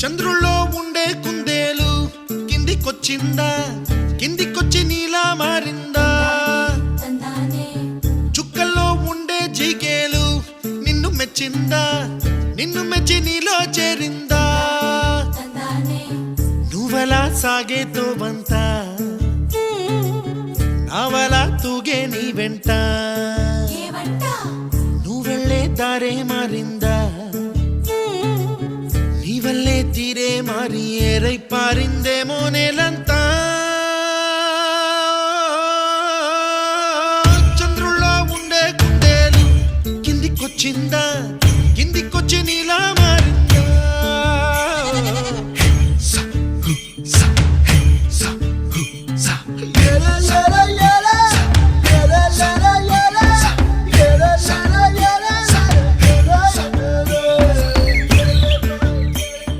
చంద్రుల్లో ఉండే కుందేలు కిందికొచ్చిందా, కిందికొచ్చి నీలా మారిందా? చుక్కల్లో ఉండే జిగేలు నిన్ను మెచ్చిందా, నిన్ను మెచ్చి నీలో చేరిందా? నువ్వలా సాగే తోవంత నావలా తూగే నీ వెంట, నువ్వెళ్ళే దారే మారిందా, నీ వల్లే తీరే మారి ఏరై పారిందేమో నేలంతా.